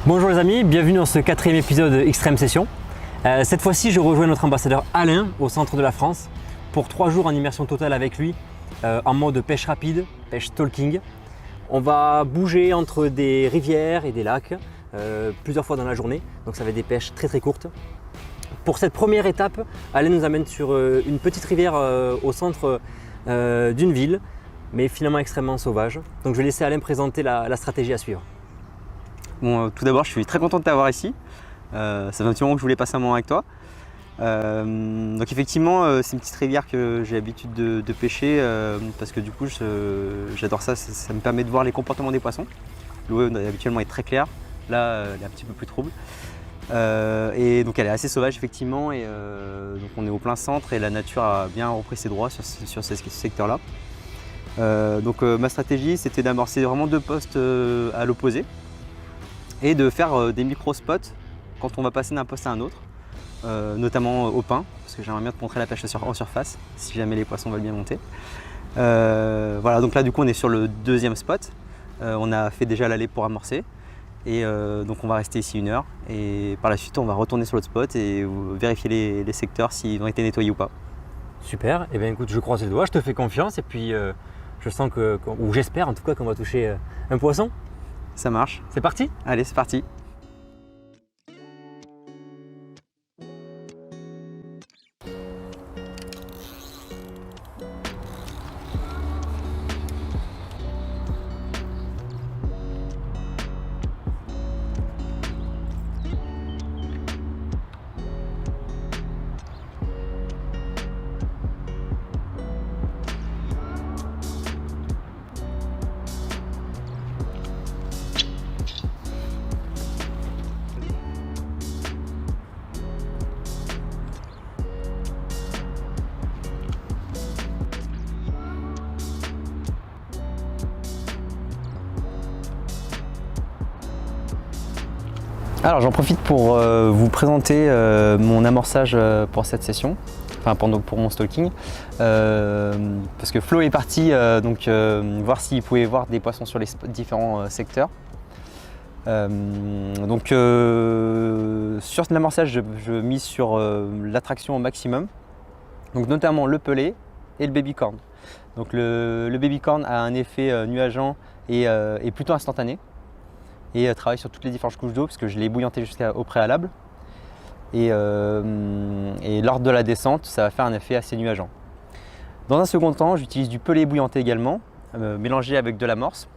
Bonjour les amis, bienvenue dans ce quatrième épisode Extrême Session. Cette fois-ci, je rejoins notre ambassadeur Alain au centre de la France pour 3 jours en immersion totale avec lui en mode pêche rapide, pêche stalking. On va bouger entre des rivières et des lacs plusieurs fois dans la journée, donc ça va être des pêches très courtes. Pour cette première étape, Alain nous amène sur une petite rivière au centre d'une ville, mais finalement extrêmement sauvage. Donc je vais laisser Alain présenter la stratégie à suivre. Bon, tout d'abord, je suis très content de t'avoir ici. Ça fait un petit moment que je voulais passer un moment avec toi. Donc effectivement, c'est une petite rivière que j'ai l'habitude de pêcher parce que du coup, j'adore ça. Ça me permet de voir les comportements des poissons. L'eau habituellement est très claire. Là, elle est un petit peu plus trouble. Et donc elle est assez sauvage effectivement. Et donc on est au plein centre et la nature a bien repris ses droits sur ce secteur-là. Donc ma stratégie, c'était d'amorcer vraiment 2 postes à l'opposé et de faire des micro-spots quand on va passer d'un poste à un autre, notamment au pain, parce que j'aimerais bien te montrer la pêche en surface, si jamais les poissons veulent bien monter. Voilà, donc là du coup on est sur le 2e spot, on a fait déjà l'aller pour amorcer, et donc on va rester ici 1 heure, et par la suite on va retourner sur l'autre spot et vérifier les secteurs s'ils ont été nettoyés ou pas. Super, et bien écoute, je croise les doigts, je te fais confiance, et puis je sens ou j'espère en tout cas qu'on va toucher un poisson. Ça marche. C'est parti? Allez, c'est parti. Alors j'en profite pour vous présenter mon amorçage pour cette session, enfin pour mon stalking, parce que Flo est parti voir s'il pouvait voir des poissons sur les différents secteurs. Sur l'amorçage, je mise sur l'attraction au maximum, donc notamment le pelé et le babycorn. Donc le babycorn a un effet nuageant et plutôt instantané, et travaille sur toutes les différentes couches d'eau parce que je l'ai bouillanté au préalable. Et lors de la descente, ça va faire un effet assez nuageant. Dans un second temps, j'utilise du pelé bouillanté également, mélangé avec de l'amorce,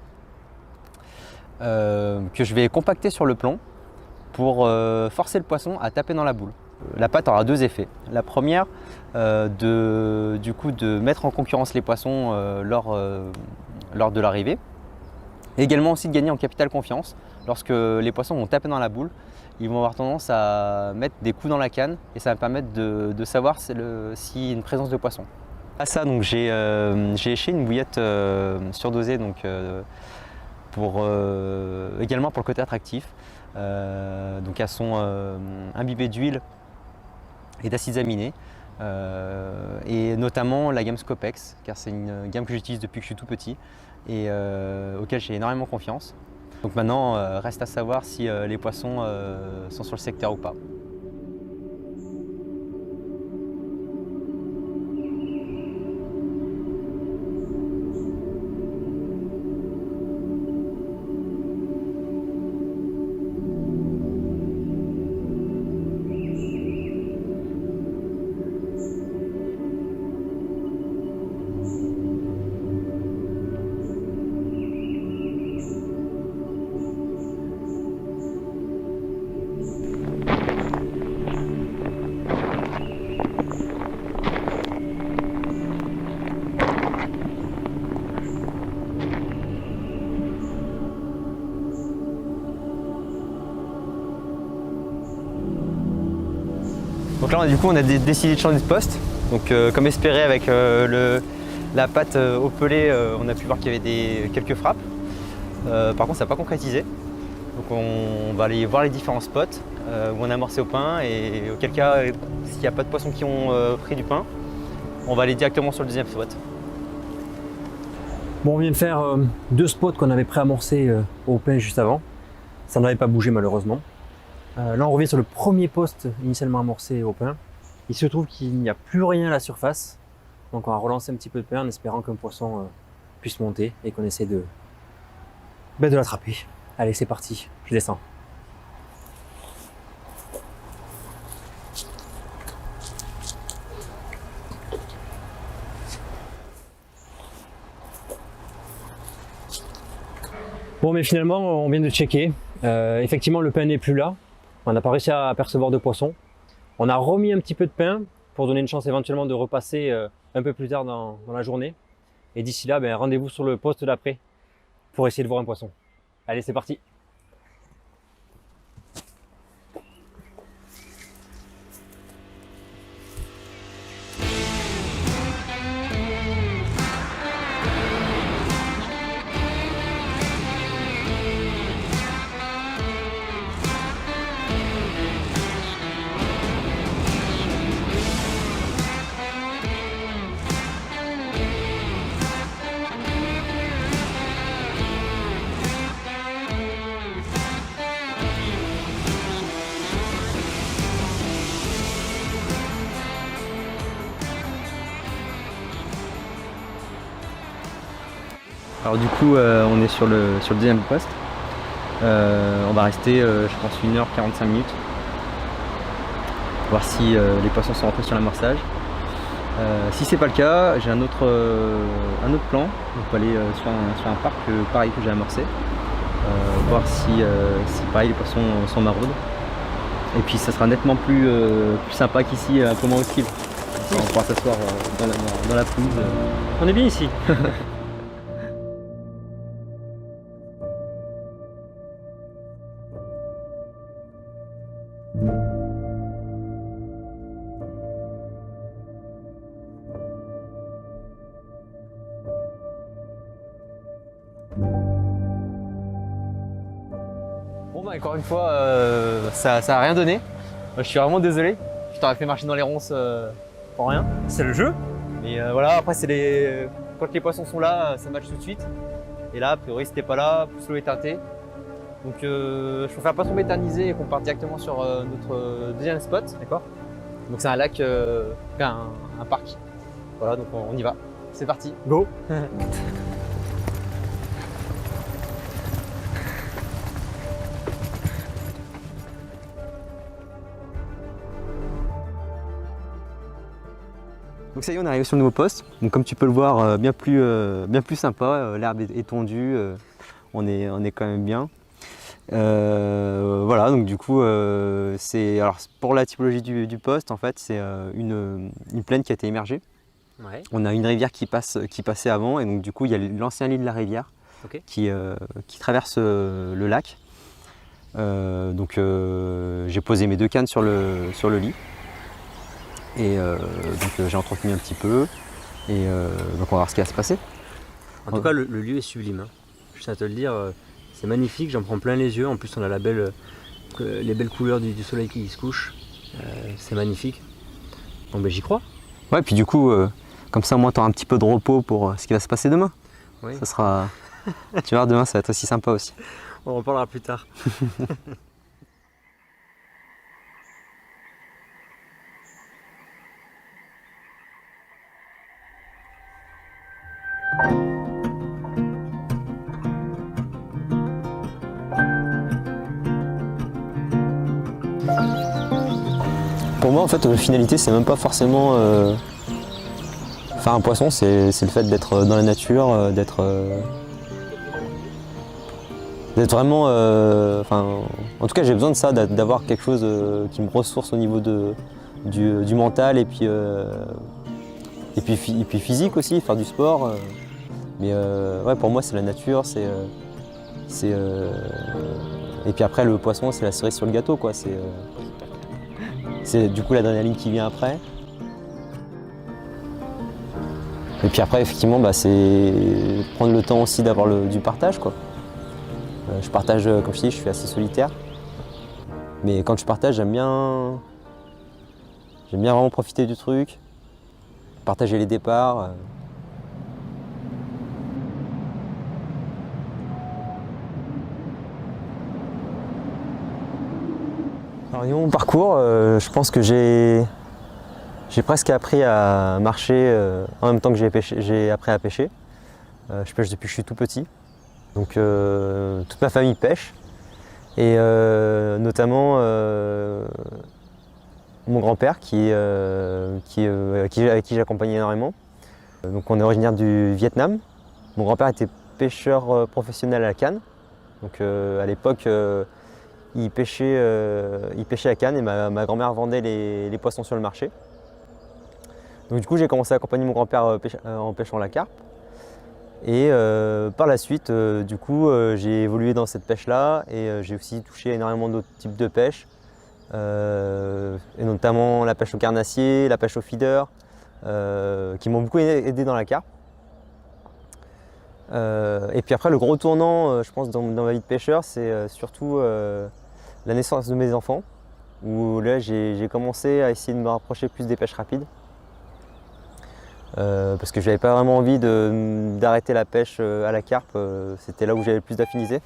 que je vais compacter sur le plomb pour forcer le poisson à taper dans la boule. La pâte aura 2 effets. La première, de mettre en concurrence les poissons lors de l'arrivée. Et également aussi de gagner en capital confiance. Lorsque les poissons vont taper dans la boule, ils vont avoir tendance à mettre des coups dans la canne et ça va me permettre de savoir s'il y a une présence de poisson. À ça, donc j'ai éché une bouillette surdosée également pour le côté attractif. Donc elles sont imbibées d'huile et d'acides aminés. Et notamment la gamme Scopex, car c'est une gamme que j'utilise depuis que je suis tout petit et auquel j'ai énormément confiance. Donc maintenant, reste à savoir si les poissons sont sur le secteur ou pas. Donc là, du coup, on a décidé de changer de poste. Donc, comme espéré, avec la pâte au pelé, on a pu voir qu'il y avait quelques frappes. Par contre, ça n'a pas concrétisé. Donc, on va aller voir les différents spots où on a amorcé au pain. Et auquel cas, s'il n'y a pas de poissons qui ont pris du pain, on va aller directement sur le 2e spot. Bon, on vient de faire 2 spots qu'on avait préamorcés au pain juste avant. Ça n'avait pas bougé malheureusement. Là on revient sur le premier poste initialement amorcé au pain. Il se trouve qu'il n'y a plus rien à la surface. Donc on va relancer un petit peu de pain en espérant qu'un poisson puisse monter et qu'on essaie de l'attraper. Allez, c'est parti, je descends. Bon, mais finalement, on vient de checker. Effectivement, le pain n'est plus là. On n'a pas réussi à apercevoir de poisson. On a remis un petit peu de pain pour donner une chance éventuellement de repasser un peu plus tard dans la journée. Et d'ici là, rendez-vous sur le poste d'après pour essayer de voir un poisson. Allez, c'est parti! Alors du coup, on est sur le deuxième poste. On va rester, je pense, 1h45 minutes. Voir si les poissons sont rentrés sur l'amorçage. Si c'est pas le cas, j'ai un autre plan. On peut aller sur un parc pareil que j'ai amorcé. Voir si pareil les poissons sont maraudes. Et puis ça sera nettement plus sympa qu'ici, un peu moins hostile. On pourra s'asseoir dans la pelouse. On est bien ici. Bon bah encore une fois, ça a rien donné. Je suis vraiment désolé. Je t'aurais fait marcher dans les ronces pour rien. C'est le jeu. Mais voilà, après quand les poissons sont là, ça match tout de suite. Et là, a priori, c'était pas là, plus l'eau est teintée. Donc je préfère pas trop m'éterniser et qu'on parte directement sur notre deuxième spot, d'accord? Donc c'est un lac, un parc. Voilà, donc on y va. C'est parti. Go. Donc ça y est, on arrive sur le nouveau poste. Donc comme tu peux le voir, bien plus sympa. L'herbe est tondue, on est quand même bien. Voilà, donc du coup, alors pour la typologie du poste, en fait, c'est une plaine qui a été émergée. Ouais. On a une rivière qui passait avant, et donc du coup, il y a l'ancien lit de la rivière Okay. qui traverse le lac. Donc j'ai posé mes 2 cannes sur le lit. Et donc j'ai entretenu un petit peu, et donc on va voir ce qui va se passer. En tout cas, le lieu est sublime. Hein. Je tiens à te le dire, c'est magnifique, j'en prends plein les yeux. En plus, on a les belles couleurs du soleil qui se couche. C'est magnifique. Donc j'y crois. Ouais, puis du coup, comme ça, moi, tu auras un petit peu de repos pour ce qui va se passer demain. Oui. Ça sera... tu vois, demain, ça va être aussi sympa aussi. On en parlera plus tard. Pour moi, en fait, la finalité, c'est même pas forcément faire un poisson, c'est le fait d'être dans la nature, d'être vraiment... en tout cas, j'ai besoin de ça, d'avoir quelque chose qui me ressource au niveau du mental et puis physique aussi, faire du sport. Mais ouais, pour moi, c'est la nature, et puis après, le poisson, c'est la cerise sur le gâteau, quoi. C'est du coup l'adrénaline qui vient après. Et puis après, effectivement, c'est prendre le temps aussi d'avoir du partage, quoi. Je partage, comme je dis, je suis assez solitaire. Mais quand je partage, j'aime bien vraiment profiter du truc, partager les départs. Alors niveau mon parcours, je pense que j'ai presque appris à marcher en même temps que j'ai appris à pêcher. Je pêche depuis que je suis tout petit. Donc toute ma famille pêche. Et notamment mon grand-père avec qui j'accompagnais énormément. Donc on est originaire du Vietnam. Mon grand-père était pêcheur professionnel à la canne. Donc à l'époque, il pêchait à la canne et ma grand-mère vendait les poissons sur le marché. Donc du coup, j'ai commencé à accompagner mon grand-père en pêchant la carpe. Et par la suite, du coup, j'ai évolué dans cette pêche-là et j'ai aussi touché énormément d'autres types de pêche, et notamment la pêche au carnassier, la pêche au feeder, qui m'ont beaucoup aidé dans la carpe. Et puis après, le gros tournant, je pense, dans ma vie de pêcheur, c'est surtout la naissance de mes enfants, où là, j'ai commencé à essayer de me rapprocher plus des pêches rapides. Parce que je n'avais pas vraiment envie d'arrêter la pêche à la carpe, c'était là où j'avais le plus d'affinité.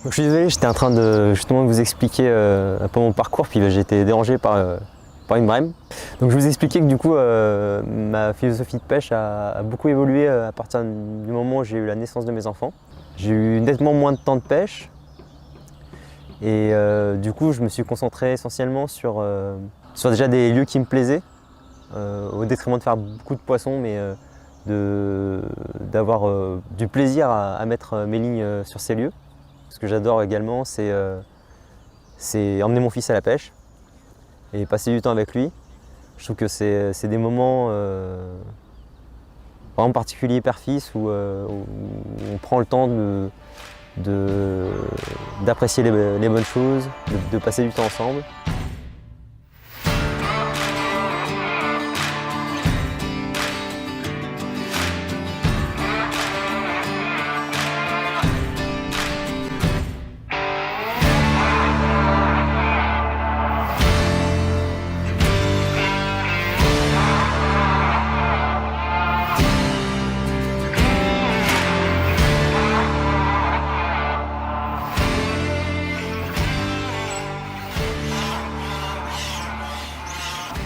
Je suis désolé, j'étais en train de justement vous expliquer un peu mon parcours, puis j'ai été dérangé par une brème. Donc je vous expliquais que du coup ma philosophie de pêche a beaucoup évolué à partir du moment où j'ai eu la naissance de mes enfants. J'ai eu nettement moins de temps de pêche et du coup je me suis concentré essentiellement sur déjà des lieux qui me plaisaient, au détriment de faire beaucoup de poissons, mais d'avoir du plaisir à mettre mes lignes sur ces lieux. Ce que j'adore également, c'est emmener mon fils à la pêche et passer du temps avec lui. Je trouve que c'est des moments vraiment particuliers père-fils où on prend le temps d'apprécier les bonnes choses, de passer du temps ensemble.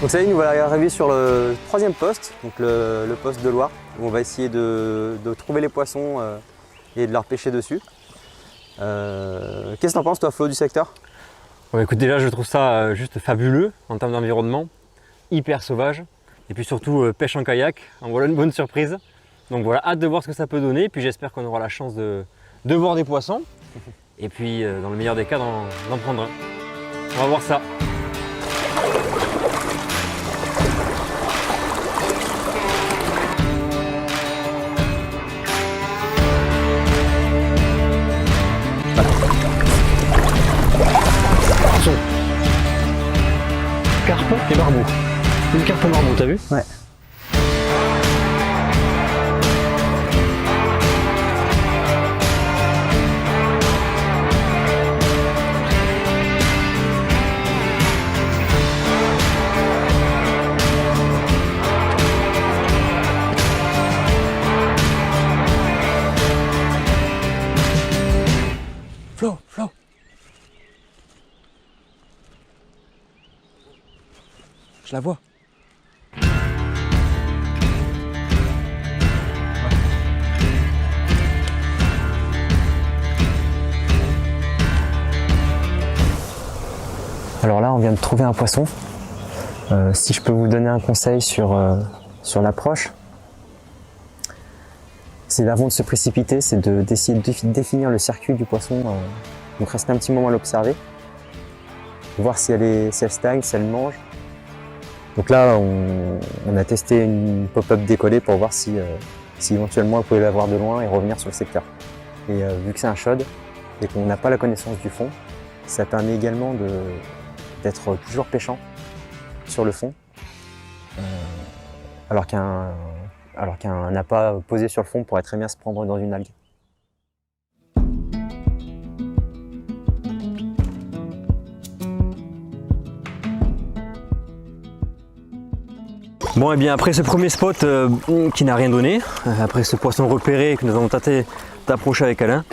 Donc ça y est, nous voilà arrivés sur le troisième poste, donc le poste de Loire, où on va essayer de trouver les poissons et de leur pêcher dessus. Qu'est-ce que t'en penses toi, Flo, du secteur? Écoute, déjà je trouve ça juste fabuleux en termes d'environnement, hyper sauvage, et puis surtout pêche en kayak, en voilà une bonne surprise. Donc voilà, hâte de voir ce que ça peut donner, puis j'espère qu'on aura la chance de voir des poissons, et puis dans le meilleur des cas d'en prendre un. On va voir ça. Carpe et barbeau. Une carpe barbeau, t'as vu? Ouais. Flo. Je la vois. Alors là, on vient de trouver un poisson. Si je peux vous donner un conseil sur l'approche, c'est avant de se précipiter, c'est d'essayer de définir le circuit du poisson. Donc rester un petit moment à l'observer, voir si elle stagne, si elle mange. Donc là, on a testé une pop-up décollée pour voir si éventuellement elle pouvait la voir de loin et revenir sur le secteur. Et vu que c'est un shod et qu'on n'a pas la connaissance du fond, ça permet également d'être toujours pêchant sur le fond. Alors qu'un alors qu'un appât posé sur le fond pourrait très bien se prendre dans une algue. Bon et bien après ce premier spot qui n'a rien donné, après ce poisson repéré que nous avons tenté d'approcher avec Alain,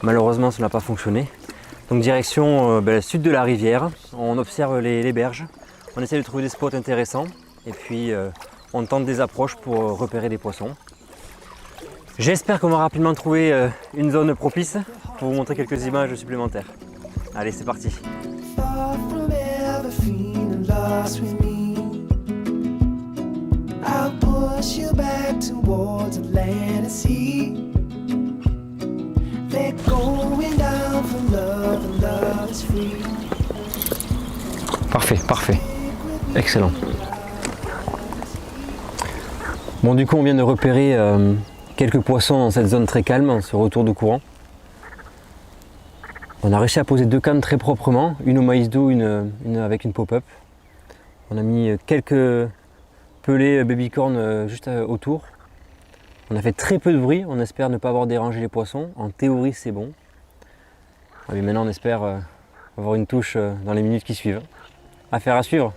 malheureusement ça n'a pas fonctionné. Donc direction le sud de la rivière, on observe les berges, on essaie de trouver des spots intéressants et puis on tente des approches pour repérer des poissons. J'espère qu'on va rapidement trouver une zone propice pour vous montrer quelques images supplémentaires. Allez, c'est parti. Parfait, parfait. Excellent. Bon, du coup, on vient de repérer quelques poissons dans cette zone très calme, ce retour de courant. On a réussi à poser 2 cannes très proprement, une au maïs doux, une avec une pop-up. On a mis quelques pelés babycorn juste autour. On a fait très peu de bruit, on espère ne pas avoir dérangé les poissons. En théorie, c'est bon. Mais maintenant, on espère avoir une touche dans les minutes qui suivent. Affaire à suivre.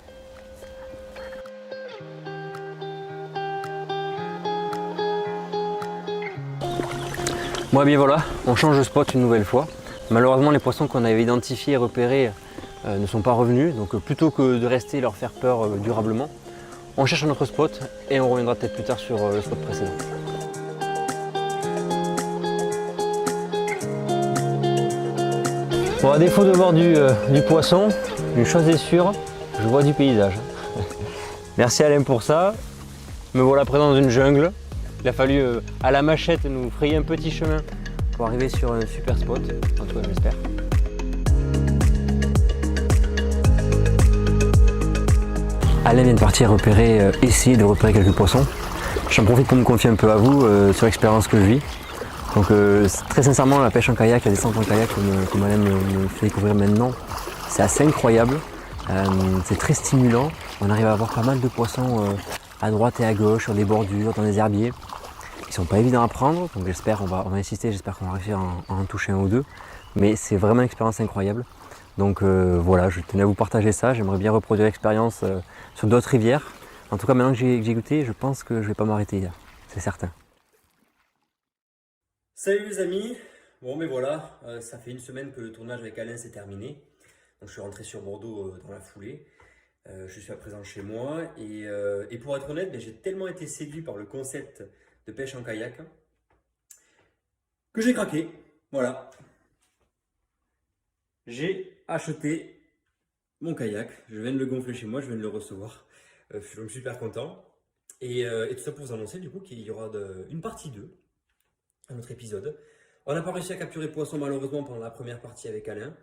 Bon, et bien voilà, on change de spot une nouvelle fois. Malheureusement, les poissons qu'on avait identifiés et repérés ne sont pas revenus. Donc plutôt que de rester et leur faire peur durablement, on cherche un autre spot et on reviendra peut-être plus tard sur le spot précédent. Bon, à défaut de voir du poisson, une chose est sûre, je vois du paysage. Merci Alain pour ça. Me voilà présent dans une jungle. Il a fallu à la machette nous frayer un petit chemin pour arriver sur un super spot, en tout cas j'espère. Alain vient de partir essayer de repérer quelques poissons. J'en profite pour me confier un peu à vous sur l'expérience que je vis. Donc très sincèrement, la pêche en kayak, la descente en kayak comme Alain me fait découvrir maintenant, c'est assez incroyable. C'est très stimulant. On arrive à avoir pas mal de poissons à droite et à gauche, sur des bordures, dans des herbiers. Ils sont pas évidents à prendre, donc j'espère, on va insister, j'espère qu'on va réussir à en toucher un ou deux. Mais c'est vraiment une expérience incroyable. Donc voilà, je tenais à vous partager ça. J'aimerais bien reproduire l'expérience sur d'autres rivières. En tout cas, maintenant que j'ai goûté, je pense que je vais pas m'arrêter là, c'est certain. Salut les amis, bon mais voilà, ça fait une semaine que le tournage avec Alain s'est terminé. Donc je suis rentré sur Bordeaux dans la foulée. Je suis à présent chez moi et pour être honnête, j'ai tellement été séduit par le concept de pêche en kayak que j'ai craqué. Voilà. J'ai acheté mon kayak, je viens de le gonfler chez moi, je viens de le recevoir. Je suis super content. Et tout ça pour vous annoncer du coup qu'il y aura une partie 2 à notre épisode. On n'a pas réussi à capturer poisson malheureusement pendant la première partie avec Alain.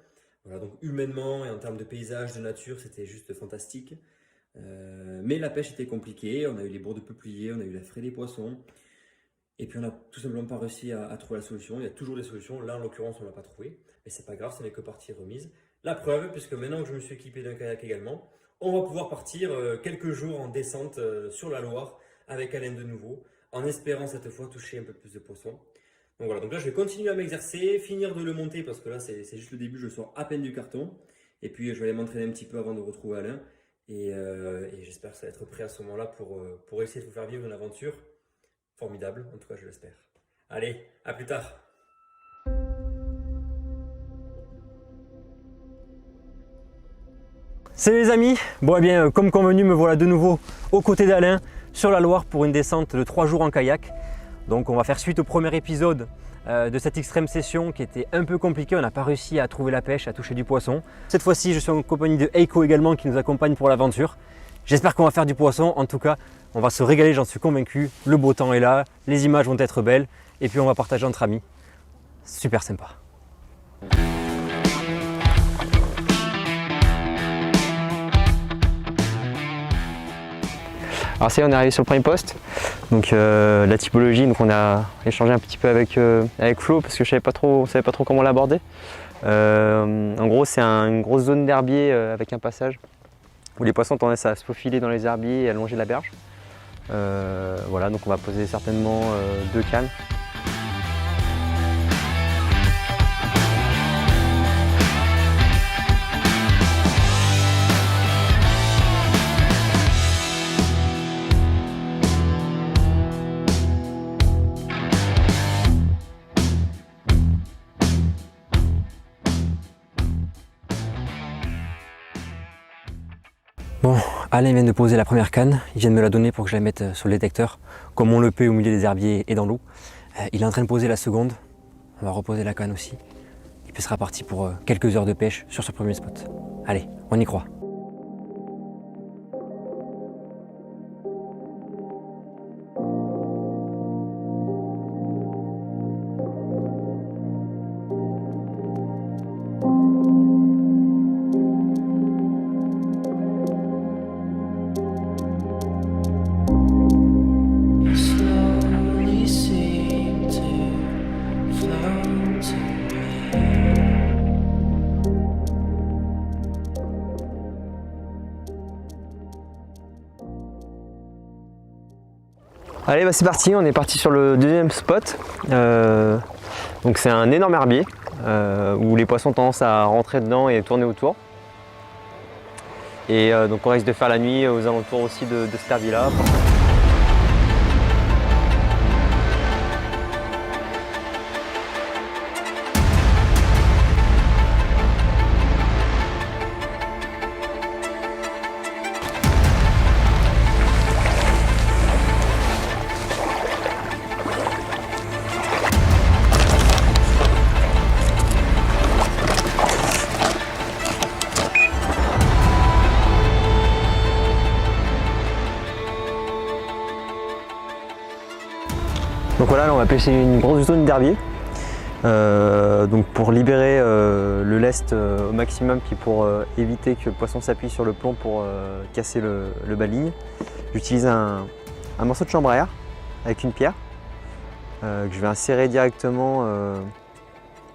Voilà, donc humainement et en termes de paysage, de nature, c'était juste fantastique. Mais la pêche était compliquée, on a eu les bourres de peupliers, on a eu la fraie des poissons. Et puis on n'a tout simplement pas réussi à trouver la solution. Il y a toujours des solutions, là en l'occurrence on ne l'a pas trouvé. Mais c'est pas grave, ce n'est que partie remise. La preuve, puisque maintenant que je me suis équipé d'un kayak également, on va pouvoir partir quelques jours en descente sur la Loire avec Alain de nouveau, en espérant cette fois toucher un peu plus de poissons. Donc voilà, donc là je vais continuer à m'exercer, finir de le monter parce que là c'est juste le début, je sors à peine du carton. Et puis je vais aller m'entraîner un petit peu avant de retrouver Alain. Et j'espère que ça va être prêt à ce moment-là pour essayer de vous faire vivre une aventure formidable, en tout cas je l'espère. Allez, à plus tard. Salut les amis, bon et bien comme convenu me voilà de nouveau aux côtés d'Alain sur la Loire pour une descente de 3 jours en kayak. Donc on va faire suite au premier épisode de cette extrême session qui était un peu compliquée, on n'a pas réussi à trouver la pêche, à toucher du poisson. Cette fois-ci je suis en compagnie de Eiko également qui nous accompagne pour l'aventure. J'espère qu'on va faire du poisson, en tout cas on va se régaler, j'en suis convaincu. Le beau temps est là, les images vont être belles et puis on va partager entre amis. Super sympa. Alors ça y est, on est arrivé sur le premier poste. Donc la typologie, donc on a échangé un petit peu avec Flo parce que on savait pas trop comment l'aborder. En gros, c'est une grosse zone d'herbier avec un passage où les poissons tendaient à se faufiler dans les herbiers et à longer la berge. Voilà, donc on va poser certainement 2 cannes. Bon, Alain vient de poser la première canne, il vient de me la donner pour que je la mette sur le détecteur, comme on le peut au milieu des herbiers et dans l'eau. Il est en train de poser la seconde, on va reposer la canne aussi. Et puis il sera parti pour quelques heures de pêche sur ce premier spot. Allez, on y croit. Allez, bah c'est parti, on est parti sur le deuxième spot. Donc c'est un énorme herbier où les poissons ont tendance à rentrer dedans et tourner autour. Et donc on risque de faire la nuit aux alentours aussi de cet herbier là. Donc voilà, là on va pêcher une grosse zone d'herbier donc pour libérer le lest au maximum, puis pour éviter que le poisson s'appuie sur le plomb pour casser le bas-ligne. J'utilise un morceau de chambre à air avec une pierre que je vais insérer directement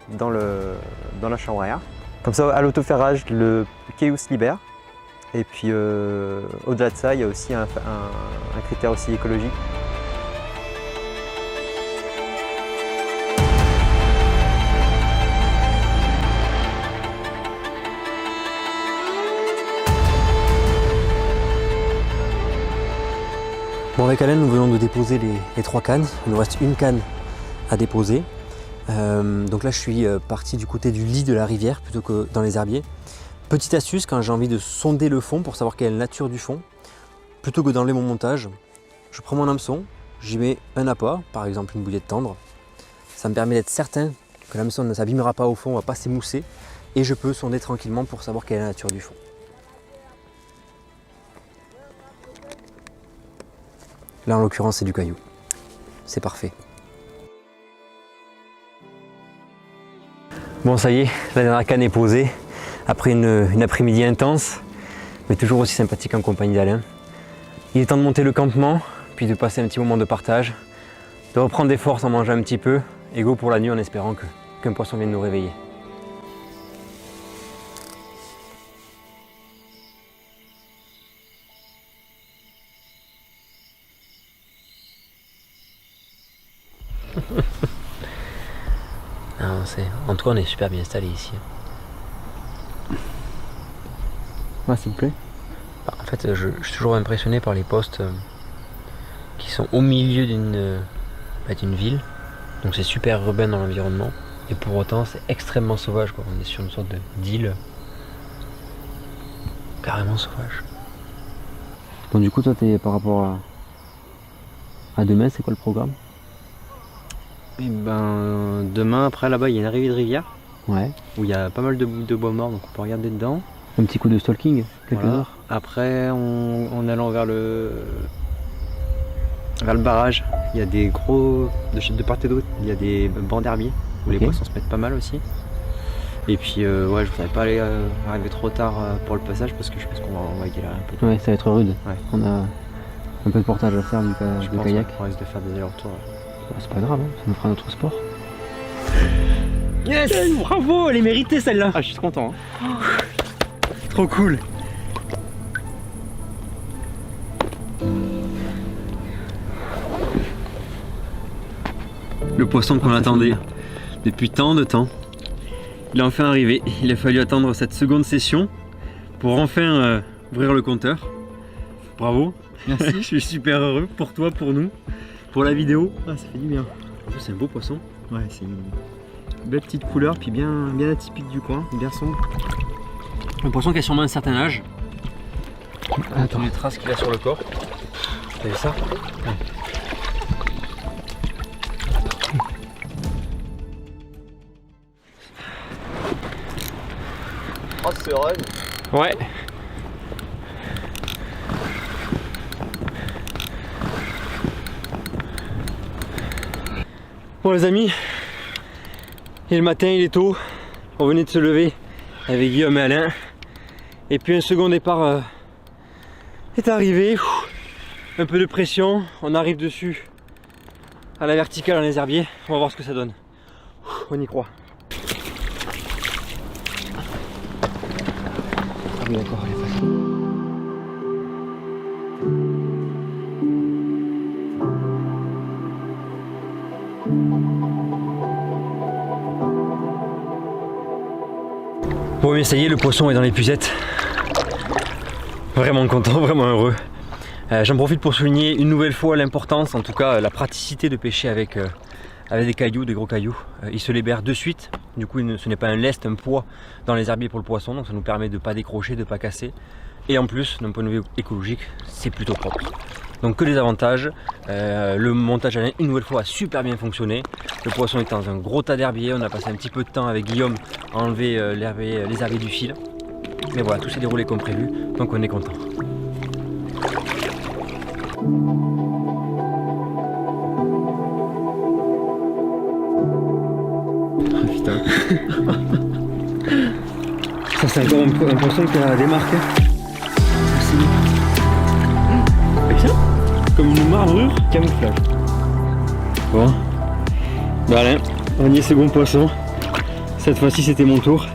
dans la chambre à air. Comme ça, à l'autoferrage, le caillou se libère. Et puis au-delà de ça, il y a aussi un critère aussi écologique. Bon, avec Alain, nous venons de déposer les 3 cannes. Il nous reste une canne à déposer. Donc là, je suis parti du côté du lit de la rivière plutôt que dans les herbiers. Petite astuce, quand j'ai envie de sonder le fond pour savoir quelle est la nature du fond, plutôt que d'enlever mon montage, je prends mon hameçon, j'y mets un appât, par exemple une bouillette tendre. Ça me permet d'être certain que l'hameçon ne s'abîmera pas au fond, ne va pas s'émousser, et je peux sonder tranquillement pour savoir quelle est la nature du fond. Là, en l'occurrence, c'est du caillou. C'est parfait. Bon, ça y est, la dernière canne est posée. Après une après-midi intense, mais toujours aussi sympathique en compagnie d'Alain. Il est temps de monter le campement, puis de passer un petit moment de partage, de reprendre des forces en mangeant un petit peu, et go pour la nuit en espérant qu'un poisson vienne nous réveiller. En tout cas, on est super bien installé ici. Ouais, s'il te plaît. En fait, je suis toujours impressionné par les postes qui sont au milieu d'une ville. Donc c'est super urbain dans l'environnement. Et pour autant, c'est extrêmement sauvage, quoi. On est sur une sorte d'île carrément sauvage. Bon, du coup, toi, t'es par rapport à demain, c'est quoi le programme? Et ben, demain, après là-bas, il y a une arrivée de rivière. Ouais. Où il y a pas mal de bois morts, donc on peut regarder dedans. Un petit coup de stalking, quelques Voilà. heures. Après, en allant vers le barrage, il y a des gros, de part et d'autre, il y a des bancs d'herbier où les poissons se mettent pas mal aussi. Et puis, ouais, je voudrais pas arriver trop tard pour le passage parce que je pense qu'on va galérer un peu. Ouais, ça va être rude. Ouais. On a un peu de portage à faire du kayak. On risque de faire des allers-retours. C'est pas grave, hein, ça nous fera notre sport. Yes! Bravo, elle est méritée celle-là. Ah, je suis trop content. Hein. Trop cool. Le poisson qu'on attendait depuis tant de temps. Il est enfin arrivé. Il a fallu attendre cette seconde session pour enfin ouvrir le compteur. Bravo. Merci. Je suis super heureux pour toi, pour nous, pour la vidéo. Ah, ça fait du bien. En plus, c'est un beau poisson. Ouais, c'est une belle petite couleur, puis bien atypique du coin, bien sombre. Un poisson qui a sûrement un certain âge. Attends, les traces qu'il a sur le corps. T'as vu ça? Ouais. Oh, c'est run. Ouais. Bon les amis, et le matin il est tôt, on venait de se lever avec Guillaume et Alain, et puis un second départ est arrivé, un peu de pression, on arrive dessus à la verticale dans les herbiers, on va voir ce que ça donne, on y croit. Ah oui d'accord, elle est facile. Bon mais ça y est, le poisson est dans l'épuisette. Vraiment content, vraiment heureux. J'en profite pour souligner une nouvelle fois l'importance, en tout cas la praticité de pêcher avec des cailloux, des gros cailloux. Il se libère de suite, du coup ce n'est pas un lest, un poids dans les herbiers pour le poisson, donc ça nous permet de ne pas décrocher, de ne pas casser. Et en plus, d'un point de vue écologique, c'est plutôt propre. Donc que des avantages. Le montage à une nouvelle fois a super bien fonctionné. Le poisson est dans un gros tas d'herbiers. On a passé un petit peu de temps avec Guillaume à enlever les herbiers du fil. Mais voilà, tout s'est déroulé comme prévu, donc on est content. Oh, putain. Ça c'est encore un poisson qui a des marques. Comme une marbrure camouflage. Bon. Bah Alain, dernier second poisson. Cette fois-ci c'était mon tour.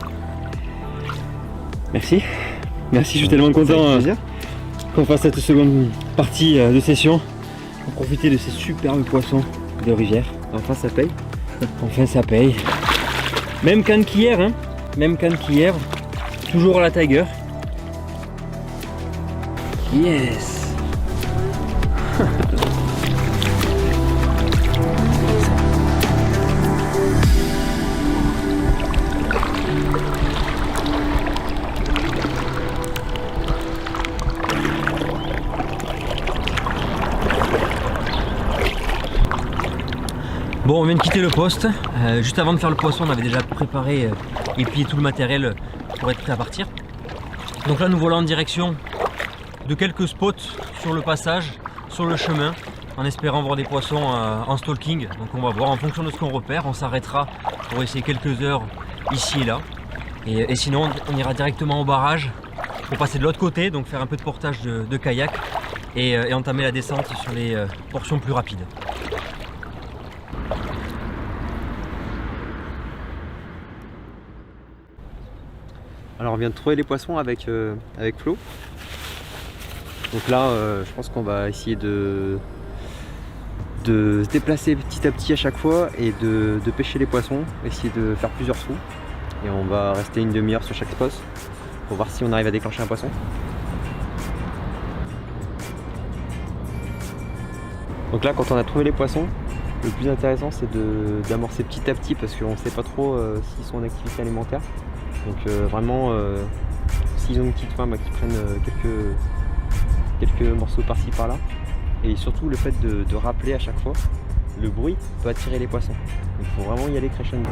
Merci. Merci, je suis tellement content qu'on fasse cette seconde partie de session. Pour profiter de ces superbes poissons de rivière. Enfin ça paye. Enfin ça paye. Même canne qu'hier, hein. Même canne qu'hier. Toujours à la Tiger. Yes. Bon, on vient de quitter le poste. Juste avant de faire le poisson, on avait déjà préparé et plié tout le matériel pour être prêt à partir. Donc là, nous voilà en direction de quelques spots sur le passage, sur le chemin, en espérant voir des poissons en stalking. Donc on va voir en fonction de ce qu'on repère. On s'arrêtera pour essayer quelques heures ici et là. Et sinon, on ira directement au barrage pour passer de l'autre côté, donc faire un peu de portage de kayak et entamer la descente sur les portions plus rapides. Alors on vient de trouver les poissons avec Flo. Donc là je pense qu'on va essayer de se déplacer petit à petit à chaque fois et de pêcher les poissons, essayer de faire plusieurs sous. Et on va rester une demi-heure sur chaque spot pour voir si on arrive à déclencher un poisson. Donc là quand on a trouvé les poissons, le plus intéressant c'est d'amorcer petit à petit parce qu'on ne sait pas trop s'ils sont en activité alimentaire. Donc vraiment, s'ils ont une petite faim, qu'ils prennent quelques morceaux par-ci par-là. Et surtout le fait de rappeler à chaque fois, le bruit peut attirer les poissons. Il faut vraiment y aller crescendo.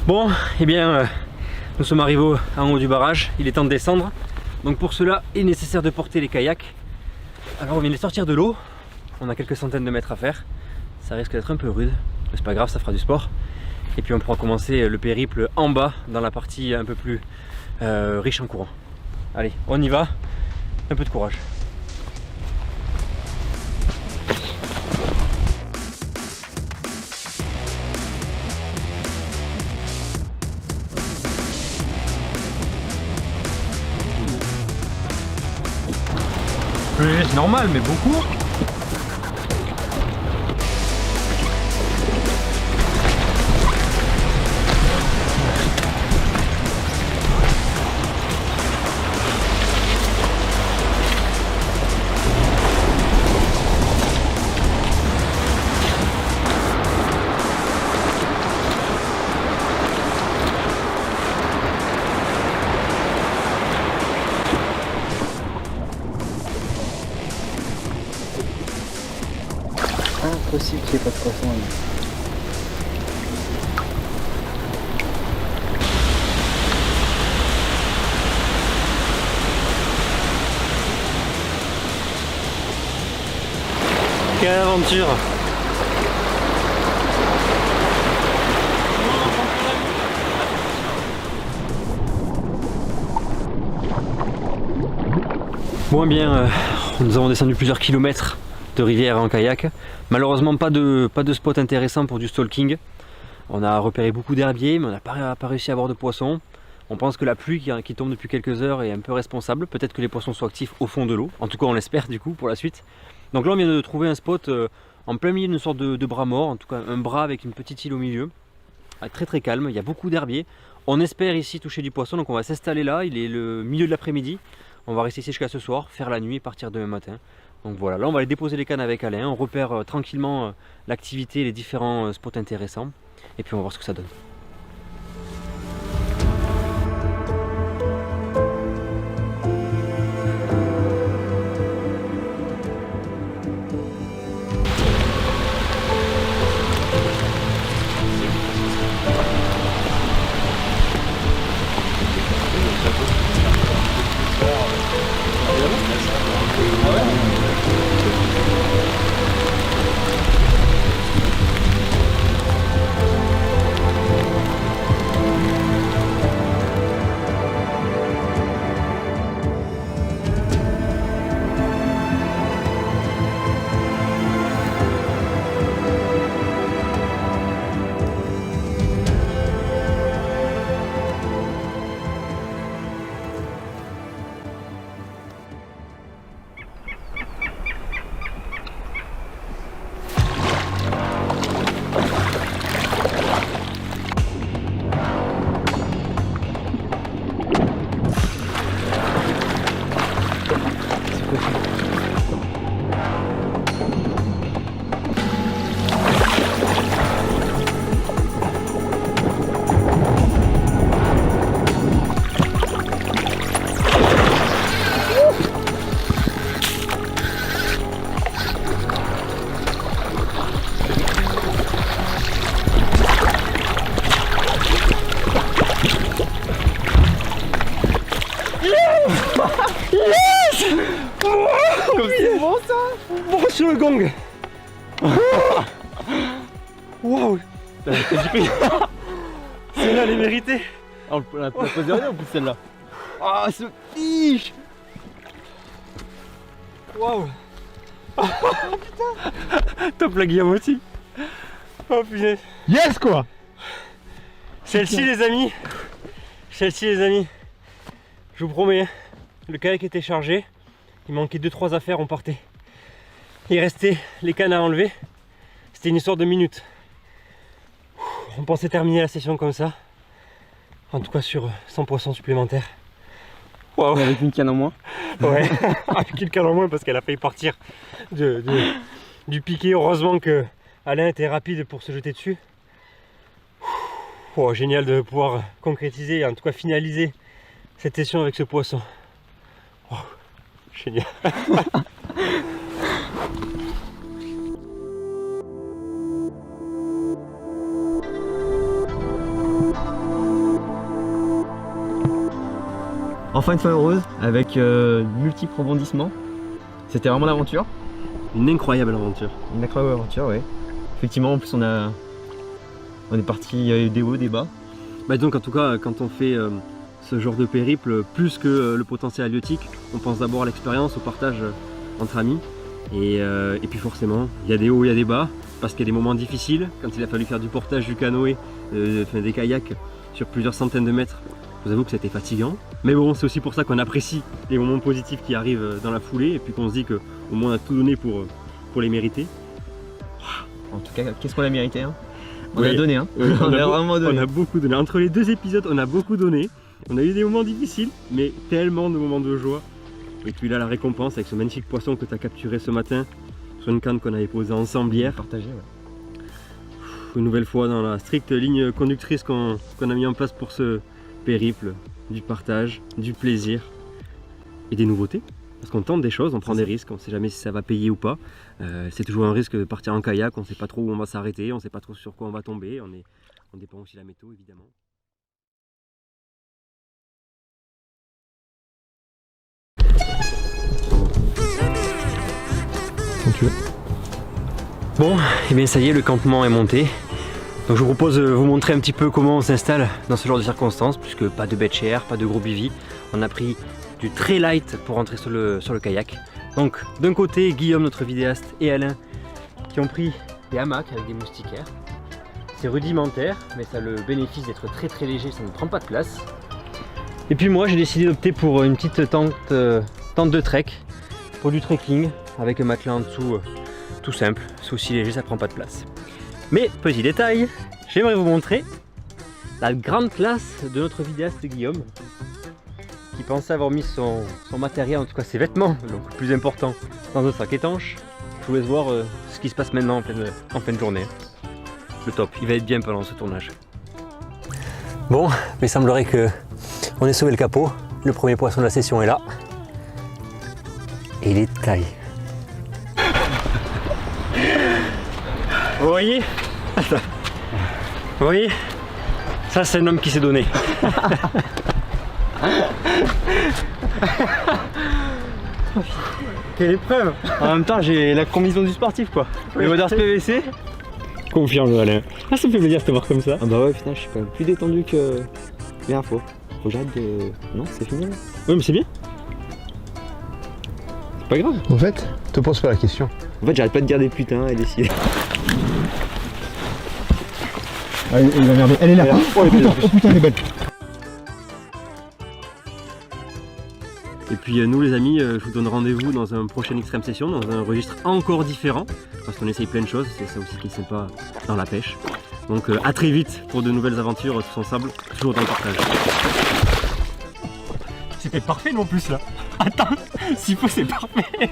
Bon, eh bien, nous sommes arrivés en haut du barrage, il est temps de descendre. Donc pour cela, il est nécessaire de porter les kayaks. Alors on vient de les sortir de l'eau, on a quelques centaines de mètres à faire. Ça risque d'être un peu rude, mais c'est pas grave, ça fera du sport. Et puis on pourra commencer le périple en bas, dans la partie un peu plus riche en courant. Allez, on y va, un peu de courage. peu léger, c'est normal, mais beaucoup. Impossible qu'il n'y ait pas de poisson là. Quelle aventure! Bon bien, nous avons descendu plusieurs kilomètres de rivière en kayak. Malheureusement pas de spot intéressant pour du stalking. On a repéré beaucoup d'herbiers mais on n'a pas réussi à avoir de poissons. On pense que la pluie qui tombe depuis quelques heures est un peu responsable. Peut-être que les poissons sont actifs au fond de l'eau. En tout cas on l'espère du coup pour la suite. Donc là on vient de trouver un spot en plein milieu d'une sorte de bras mort. En tout cas un bras avec une petite île au milieu. Très très calme, il y a beaucoup d'herbiers. On espère ici toucher du poisson donc on va s'installer là. Il est le milieu de l'après-midi. On va rester ici jusqu'à ce soir, faire la nuit et partir demain matin. Donc voilà, là on va aller déposer les cannes avec Alain, on repère tranquillement l'activité et les différents spots intéressants. Et puis on va voir ce que ça donne. C'est bon ça. Bon sur le gong. Waouh. Celle-là elle est méritée. On a posé rien en plus celle-là. Ah ce fiche. Waouh. Top la guillemotine. Oh punaise. Yes quoi. Celle-ci les amis. Celle-ci les amis. Je vous promets, le kayak était chargé. Il manquait 2-3 affaires, on partait. Il restait les cannes à enlever. C'était une histoire de minutes. On pensait terminer la session comme ça. En tout cas sur 100 poissons supplémentaires. Wow. Avec une canne en moins. Ouais, avec une canne en moins parce qu'elle a failli partir du piqué. Heureusement que Alain était rapide pour se jeter dessus. Oh, génial de pouvoir concrétiser, en tout cas finaliser cette session avec ce poisson. Oh, génial. Enfin une fois heureuse, avec multiples rebondissements. C'était vraiment l'aventure. Une incroyable aventure. Une incroyable aventure, oui. Effectivement, en plus on est parti, il y a eu des hauts, des bas. Bah donc en tout cas, quand on fait ce genre de périple, plus que le potentiel halieutique, on pense d'abord à l'expérience, au partage entre amis. Et puis forcément, il y a des hauts, il y a des bas, parce qu'il y a des moments difficiles, quand il a fallu faire du portage du canoë, des kayaks sur plusieurs centaines de mètres Je vous avoue que c'était fatigant. Mais bon, c'est aussi pour ça qu'on apprécie les moments positifs qui arrivent dans la foulée et puis qu'on se dit qu'au moins on a tout donné pour les mériter. En tout cas, qu'est-ce qu'on a mérité hein? On Oui. a donné, hein. On a vraiment donné. On a beaucoup donné. Entre les 2 épisodes, on a beaucoup donné. On a eu des moments difficiles, mais tellement de moments de joie. Et puis là, la récompense avec ce magnifique poisson que tu as capturé ce matin sur une canne qu'on avait posée ensemble hier. Partagé, ouais. Une nouvelle fois dans la stricte ligne conductrice qu'on a mis en place pour ce périple, du partage, du plaisir et des nouveautés. Parce qu'on tente des choses, on prend des risques, on ne sait jamais si ça va payer ou pas. C'est toujours un risque de partir en kayak, on ne sait pas trop où on va s'arrêter, on ne sait pas trop sur quoi on va tomber. On dépend aussi de la météo évidemment. Bon, et bien ça y est, le campement est monté. Donc je vous propose de vous montrer un petit peu comment on s'installe dans ce genre de circonstances, puisque pas de bed share, pas de gros bivy. On a pris du très light pour rentrer sur le kayak. Donc d'un côté, Guillaume, notre vidéaste, et Alain qui ont pris des hamacs avec des moustiquaires. C'est rudimentaire, mais ça a le bénéfice d'être très très léger, ça ne prend pas de place. Et puis moi, j'ai décidé d'opter pour une petite tente de trek, pour du trekking, avec un matelas en dessous, tout simple. C'est aussi léger, ça prend pas de place. Mais petit détail, j'aimerais vous montrer la grande classe de notre vidéaste Guillaume, qui pensait avoir mis son matériel, en tout cas ses vêtements, donc le plus important, dans un sac étanche. Je vous laisse voir ce qui se passe maintenant en pleine journée. Le top, il va être bien pendant ce tournage. Bon, il semblerait que on ait sauvé le capot. Le premier poisson de la session est là. Et il est de taille. Vous voyez? Attends. Vous voyez? Ça c'est un homme qui s'est donné. Quelle épreuve! En même temps, j'ai la combinaison du sportif, quoi. Le modèle PVC. Confiant, Alain. Ah, ça me fait plaisir de te voir comme ça. Ah bah ouais, putain, je suis quand même plus détendu que la dernière fois. Faut que j'arrête de... Non, c'est fini là. Oui, mais c'est bien. C'est pas grave. En fait, te pose pas la question. En fait, j'arrête pas de dire des putains et d'essayer. Ah, il va merder. Elle est là. Oh putain, elle est belle. Et puis nous les amis, je vous donne rendez-vous dans un prochain Extreme Session, dans un registre encore différent, parce qu'on essaye plein de choses, c'est ça aussi qui est sympa dans la pêche. Donc à très vite pour de nouvelles aventures tous ensemble, toujours dans le partage. C'était parfait non plus là. Attends, s'il faut c'est parfait.